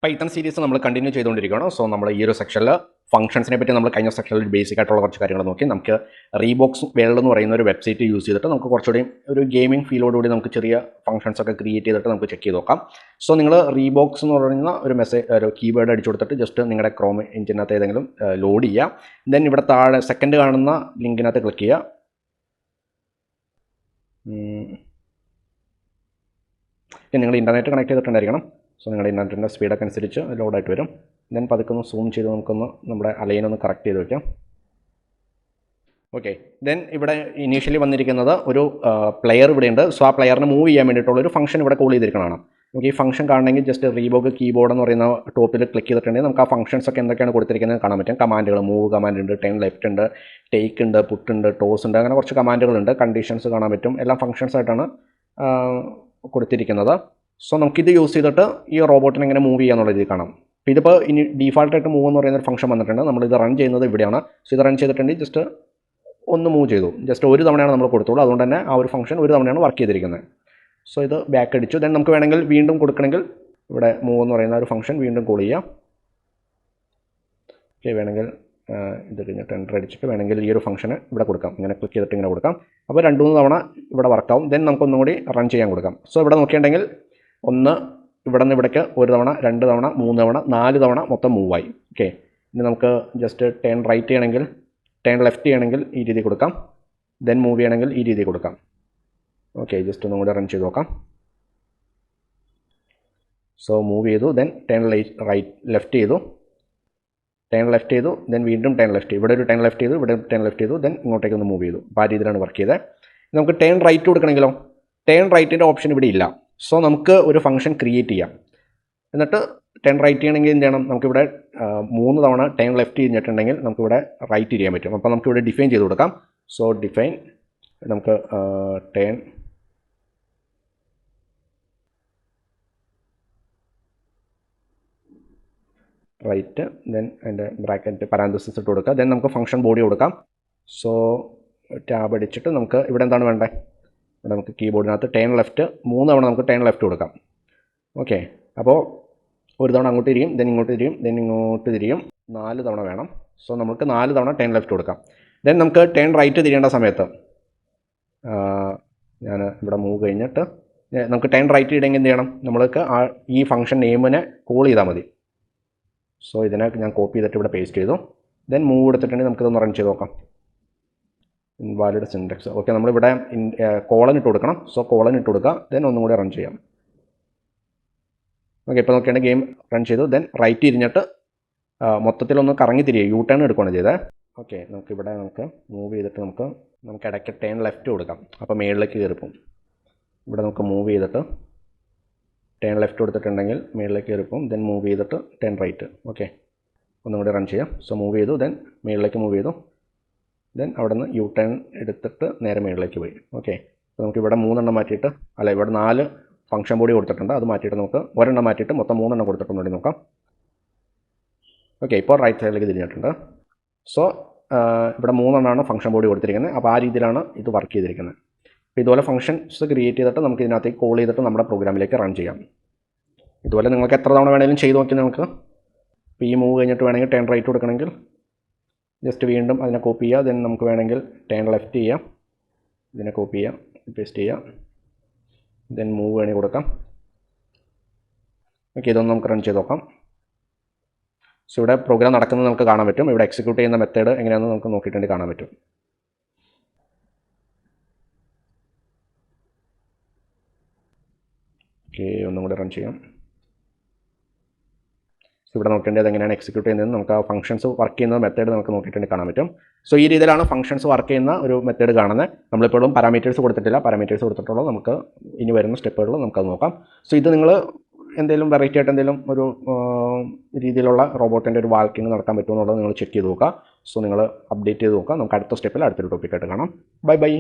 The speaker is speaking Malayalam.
പൈത്തൺ സീരീസ് നമ്മൾ കണ്ടിന്യൂ ചെയ്തുകൊണ്ടിരിക്കുകയാണ്. സോ നമ്മൾ ഈ ഒരു സെക്ഷനിൽ ഫംഗ്ഷൻസിനെ പറ്റി നമ്മൾ കഴിഞ്ഞ സെക്ഷനിൽ ബേസിക് ആയിട്ടുള്ള കുറച്ച് കാര്യങ്ങൾ നോക്കി. നമുക്ക് റീബോക്സ് വേൾഡ് എന്ന് പറയുന്ന ഒരു വെബ്സൈറ്റ് യൂസ് ചെയ്തിട്ട് നമുക്ക് കുറച്ചുകൂടി ഒരു ഗെയിമിംഗ് ഫീലോടുകൂടി നമുക്ക് ചെറിയ ഫംഗ്ഷൻസ് ഒക്കെ ക്രിയേറ്റ് ചെയ്തിട്ട് നമുക്ക് ചെക്ക് ചെയ്ത് നോക്കാം. സോ നിങ്ങൾ റീബോക്സ് എന്ന് പറയുന്ന ഒരു കീവേഡ് അടിച്ചു കൊടുത്തിട്ട് ജസ്റ്റ് നിങ്ങളുടെ ക്രോം എഞ്ചിനകത്ത് ഏതെങ്കിലും ലോഡ് ചെയ്യുക. ദെൻ ഇവിടെ താഴെ സെക്കൻഡ് കാണുന്ന ലിങ്കിനകത്ത് ക്ലിക്ക് ചെയ്യുക. നിങ്ങൾ ഇൻ്റർനെറ്റ് കണക്ട് ചെയ്തിട്ടുണ്ടായിരിക്കണം. സോ നിങ്ങളുടെ ഇൻ്റർനെറ്റിൻ്റെ സ്പീഡൊക്കെ അനുസരിച്ച് ലോഡായിട്ട് വരും. ദെൻ പതുക്കെ സൂം ചെയ്ത് നമുക്കൊന്ന് നമ്മുടെ അലൈനൊന്ന് കറക്റ്റ് ചെയ്ത് വയ്ക്കാം. ഓക്കെ, ദെൻ ഇവിടെ ഇനീഷ്യലി വന്നിരിക്കുന്നത് ഒരു പ്ലെയർ ഇവിടെയുണ്ട്. സോ ആ പ്ലെയറിനെ മൂവ് ചെയ്യാൻ വേണ്ടിയിട്ടുള്ള ഒരു ഫംഗ്ഷൻ ഇവിടെ കോൾ ചെയ്തിരിക്കുന്നതാണ്. നമുക്ക് ഈ ഫംഗ്ഷൻ കാണണമെങ്കിൽ ജസ്റ്റ് റീബോക്ക് കീബോർഡ് എന്ന് പറയുന്ന ടോപ്പിൽ ക്ലിക്ക് ചെയ്തിട്ടുണ്ടെങ്കിൽ നമുക്ക് ആ ഫംഗ്ഷൻസ് ഒക്കെ എന്തൊക്കെയാണ് കൊടുത്തിരിക്കുന്നത് കാണാൻ പറ്റും. കമാൻഡുകൾ മൂവ് കമാൻഡ് ഉണ്ട്, ടേൺ ലെഫ്റ്റ് ഉണ്ട്, ടേക്ക് ഉണ്ട്, പുട്ട് ഉണ്ട്, ടോസ് ഉണ്ട്, അങ്ങനെ കുറച്ച് കമാൻഡുകളുണ്ട്. കണ്ടീഷൻസ് കാണാൻ പറ്റും. എല്ലാം ഫംഗ്ഷൻസ് ആയിട്ടാണ് കൊടുത്തിരിക്കുന്നത്. സോ നമുക്കിത് യൂസ് ചെയ്തിട്ട് ഈ റോബോട്ടിനെ എങ്ങനെ മൂവ് ചെയ്യാന്നുള്ള രീതി കാണാം. അപ്പോൾ ഇതിപ്പോൾ ഇനി ഡീഫാൾട്ടായിട്ട് മൂവ് എന്ന് പറയുന്ന ഒരു ഫംഗ്ഷൻ വന്നിട്ടുണ്ട്. നമ്മളിത് റൺ ചെയ്യുന്നത് ഇവിടെയാണ്. സോ ഇത് റൺ ചെയ്തിട്ടുണ്ടെങ്കിൽ ജസ്റ്റ് ഒന്ന് മൂവ് ചെയ്തു. ജസ്റ്റ് ഒരു തവണയാണ് നമ്മൾ കൊടുത്തുള്ളൂ. അതുകൊണ്ട് തന്നെ ആ ഒരു ഫംഗ്ഷൻ ഒരു തവണയാണ് വർക്ക് ചെയ്തിരിക്കുന്നത്. സോ ഇത് ബാക്ക് അടിച്ചു. ദെൻ നമുക്ക് വേണമെങ്കിൽ വീണ്ടും കൊടുക്കണമെങ്കിൽ ഇവിടെ മൂവ് എന്ന് പറയുന്ന ഒരു ഫംഗ്ഷൻ വീണ്ടും കോൾ ചെയ്യാം. ഓക്കെ, വേണമെങ്കിൽ ഇത് കഴിഞ്ഞിട്ട് എൻ്റർ അടിച്ചിട്ട് വേണമെങ്കിൽ ഈ ഒരു ഫംഗ്ഷന് ഇവിടെ കൊടുക്കാം. ഇങ്ങനെ ക്ലിക്ക് ചെയ്തിട്ട് ഇങ്ങനെ കൊടുക്കാം. അപ്പോൾ 2-3 തവണ ഇവിടെ വർക്കാവും. ദെൻ നമുക്കൊന്നും കൂടി റൺ ചെയ്യാൻ കൊടുക്കാം. സോ ഇവിടെ നോക്കിയിട്ടുണ്ടെങ്കിൽ ഒന്ന് ഇവിടെ നിന്ന് ഇവിടേക്ക് ഒരു തവണ, 2 തവണ, 3 തവണ, 4 തവണ മൊത്തം മൂവായി. ഓക്കെ, ഇനി നമുക്ക് ജസ്റ്റ് ടേൺ റൈറ്റ് ചെയ്യണമെങ്കിൽ, ടേൺ ലെഫ്റ്റ് ചെയ്യണമെങ്കിൽ ഈ രീതി കൊടുക്കാം. ദെൻ മൂവ് ചെയ്യണമെങ്കിൽ ഈ രീതി കൊടുക്കാം. ഓക്കെ, ജസ്റ്റ് ഒന്നും കൂടി റൺ ചെയ്ത് നോക്കാം. സോ മൂവ് ചെയ്തു, ദെൻ ടേൺ ലെഫ്റ്റ് ചെയ്തു, ടേൺ ലെഫ്റ്റ് ചെയ്തു, ദെൻ വീണ്ടും ടേൺ ലെഫ്റ്റ്, ഇവിടെ ഒരു ടേൺ ലെഫ്റ്റ് ചെയ്തു, ഇവിടെ ടേൺ ലെഫ്റ്റ് ചെയ്തു, ദെൻ ഇങ്ങോട്ടേക്ക് ഒന്ന് മൂവ് ചെയ്തു. അപ്പോൾ ആ രീതിയിലാണ് വർക്ക് ചെയ്തത്. നമുക്ക് ടേൺ റൈറ്റ് കൊടുക്കണമെങ്കിലോ, ടേൺ റൈറ്റിൻ്റെ ഓപ്ഷൻ ഇവിടെ ഇല്ല. സോ നമുക്ക് ഒരു ഫംഗ്ഷൻ ക്രിയേറ്റ് ചെയ്യാം. എന്നിട്ട് ടേൺ റൈറ്റ് ചെയ്യണമെങ്കിൽ എന്ത് ചെയ്യണം, നമുക്കിവിടെ 3 തവണ ടേൺ ലെഫ്റ്റ് ചെയ്തിട്ടുണ്ടെങ്കിൽ നമുക്കിവിടെ റൈറ്റ് ചെയ്യാൻ പറ്റും. അപ്പോൾ നമുക്കിവിടെ ഡിഫൈൻ ചെയ്ത് കൊടുക്കാം. സോ ഡിഫൈൻ നമുക്ക് ടേൺ റൈറ്റ്, ദെൻ അതിൻ്റെ ബ്രാക്കറ്റ് പാരാന്തസിസ് ഇട്ട് കൊടുക്കുക. ദെൻ നമുക്ക് ഫംഗ്ഷൻ ബോഡി കൊടുക്കാം. സോ ടാബ് അടിച്ചിട്ട് നമുക്ക് ഇവിടെ എന്താണ് വേണ്ടത്, ഇവിടെ നമുക്ക് കീബോർഡിനകത്ത് ടേൺ ലെഫ്റ്റ് 3 തവണ നമുക്ക് ടേൺ ലെഫ്റ്റ് കൊടുക്കാം. ഓക്കെ, അപ്പോൾ ഒരു തവണ അങ്ങോട്ട് തിരിയും, ദെൻ ഇങ്ങോട്ട് തിരിയും, ദെൻ ഇങ്ങോട്ട് തിരിയും. 4 തവണ വേണം. സോ നമുക്ക് 4 തവണ ടേൺ ലെഫ്റ്റ് കൊടുക്കാം. ദെൻ നമുക്ക് ടേൺ റൈറ്റ് തിരിയേണ്ട സമയത്ത് ഞാൻ ഇവിടെ മൂവ് കഴിഞ്ഞിട്ട് നമുക്ക് ടേൺ റൈറ്റ് ഇടണമെങ്കിൽ എന്ത് ചെയ്യണം, നമ്മൾക്ക് ഈ ഫംഗ്ഷൻ നെയിമിനെ കോൾ ചെയ്താൽ മതി. സോ ഇതിനെ ഞാൻ കോപ്പി ചെയ്തിട്ട് ഇവിടെ പേസ്റ്റ് ചെയ്തു. ദെൻ മൂവ് എടുത്തിട്ടുണ്ടെങ്കിൽ നമുക്കിതൊന്ന് റൺ ചെയ്ത് നോക്കാം. Invalid syntax. ഓക്കെ, നമ്മളിവിടെ കോളൻ ഇട്ട് കൊടുക്കണം. സോ കോളൻ ഇട്ട് കൊടുക്കുക. ദെൻ ഒന്നും കൂടി റൺ ചെയ്യാം. ഓക്കെ, ഇപ്പോൾ നോക്കിയാണെങ്കിൽ ഗെയിം റൺ ചെയ്തു. ദെൻ റൈറ്റ് തിരിഞ്ഞിട്ട് മൊത്തത്തിലൊന്ന് കറങ്ങി തിരിയുക, യു ടേൺ എടുക്കുകയാണ് ചെയ്തത്. ഓക്കെ, നമുക്കിവിടെ നമുക്ക് മൂവ് ചെയ്തിട്ട് നമുക്ക് ഇടയ്ക്ക് ടേൺ ലെഫ്റ്റ് കൊടുക്കാം. അപ്പോൾ മേളിലേക്ക് കയറിപ്പോവും. ഇവിടെ നമുക്ക് മൂവ് ചെയ്തിട്ട് ടേൺ ലെഫ്റ്റ് കൊടുത്തിട്ടുണ്ടെങ്കിൽ മേളിലേക്ക് കയറിപ്പോവും. ദെൻ മൂവ് ചെയ്തിട്ട് ടേൺ റൈറ്റ്. ഓക്കെ, ഒന്നും കൂടി റൺ ചെയ്യാം. സോ മൂവ് ചെയ്തു, ദെൻ മേളിലേക്ക് മൂവ് ചെയ്തു, ദെൻ അവിടെ നിന്ന് യു ടേൺ എടുത്തിട്ട് നേരെ മേളിലേക്ക് പോയി. ഓക്കെ, അപ്പോൾ നമുക്കിവിടെ 3 എണ്ണം മാറ്റിയിട്ട്, അല്ല ഇവിടെ 4 ഫംഗ്ഷൻ ബോഡി കൊടുത്തിട്ടുണ്ട്. അത് മാറ്റിയിട്ട് നമുക്ക് ഒരെണ്ണം മാറ്റിയിട്ട് മൊത്തം 3 എണ്ണം കൊടുത്തിട്ടുണ്ടെങ്കിൽ നോക്കാം. ഓക്കെ, ഇപ്പോൾ റൈറ്റ് സൈഡിലേക്ക് തിരിഞ്ഞിട്ടുണ്ട്. സോ ഇവിടെ 3 എണ്ണമാണ് ഫംഗ്ഷൻ ബോഡി കൊടുത്തിരിക്കുന്നത്. അപ്പോൾ ആ രീതിയിലാണ് ഇത് വർക്ക് ചെയ്തിരിക്കുന്നത്. അപ്പോൾ ഇതുപോലെ ഫംഗ്ഷൻസ് ക്രിയേറ്റ് ചെയ്തിട്ട് നമുക്ക് ഇതിനകത്തേക്ക് കോൾ ചെയ്തിട്ട് നമ്മുടെ പ്രോഗ്രാമിലേക്ക് റൺ ചെയ്യാം. ഇതുപോലെ നിങ്ങൾക്ക് എത്ര തവണ വേണമെങ്കിലും ചെയ്ത് നോക്കി നമുക്ക്. ഇപ്പോൾ ഈ മൂവ് കഴിഞ്ഞിട്ട് വേണമെങ്കിൽ ടേൺ റൈറ്റ് കൊടുക്കണമെങ്കിൽ ജസ്റ്റ് വീണ്ടും അതിനെ കോപ്പി ചെയ്യുക. ദെൻ നമുക്ക് വേണമെങ്കിൽ ടേൺ ലെഫ്റ്റ് ചെയ്യാം, ഇതിനെ കോപ്പി ചെയ്യാം, പേസ്റ്റ് ചെയ്യാം, ദെൻ മൂവ് വേണമെങ്കിൽ കൊടുക്കാം. ഓക്കെ, ഇതൊന്ന് നമുക്ക് റൺ ചെയ്ത് നോക്കാം. സോ ഇവിടെ പ്രോഗ്രാം നടക്കുന്നത് നമുക്ക് കാണാൻ പറ്റും. ഇവിടെ എക്സിക്യൂട്ട് ചെയ്യുന്ന മെത്തേഡ് എങ്ങനെയാണെന്ന് നമുക്ക് നോക്കിയിട്ടുണ്ടെങ്കിൽ കാണാൻ പറ്റും. ഓക്കെ, ഒന്നും കൂടെ റൺ ചെയ്യാം. സോ ഇവിടെ നോക്കേണ്ടത് എങ്ങനെയാണ് എക്സിക്യൂട്ട് ചെയ്യുന്നത്, നമുക്ക് ആ ഫംഗ്ഷൻസ് വർക്ക് ചെയ്യുന്ന മെത്തേഡ് നമുക്ക് നോക്കിയിട്ടുണ്ടെങ്കിൽ കാണാൻ പറ്റും. സോ ഈ രീതിയിലാണ് ഫംഗ്ഷൻസ് വർക്ക് ചെയ്യുന്ന ഒരു മെത്തേഡ് കാണുന്നത്. നമ്മളിപ്പോഴും പാരാമീറ്റേഴ്സ് കൊടുത്തിട്ടില്ല. പാരാമീറ്റേഴ്സ് കൊടുത്തിട്ടുള്ളൂ. നമുക്ക് ഇനി വരുന്ന സ്റ്റെപ്പുകൾ നമുക്കത് നോക്കാം. സോ ഇത് നിങ്ങൾ എന്തെങ്കിലും വെറൈറ്റി ആയിട്ട് എന്തെങ്കിലും ഒരു രീതിയിലുള്ള റോബോട്ടിൻ്റെ ഒരു വാക്കിംഗ് നടക്കാൻ പറ്റുമോ എന്നുള്ളത് നിങ്ങൾ ചെക്ക് ചെയ്ത് നോക്കുക. സോ നിങ്ങൾ അപ്ഡേറ്റ് ചെയ്ത് നോക്കുക. നമുക്ക് അടുത്ത സ്റ്റെപ്പിൽ അടുത്തൊരു ടോപ്പിക്കായിട്ട് കാണാം. Bye bye.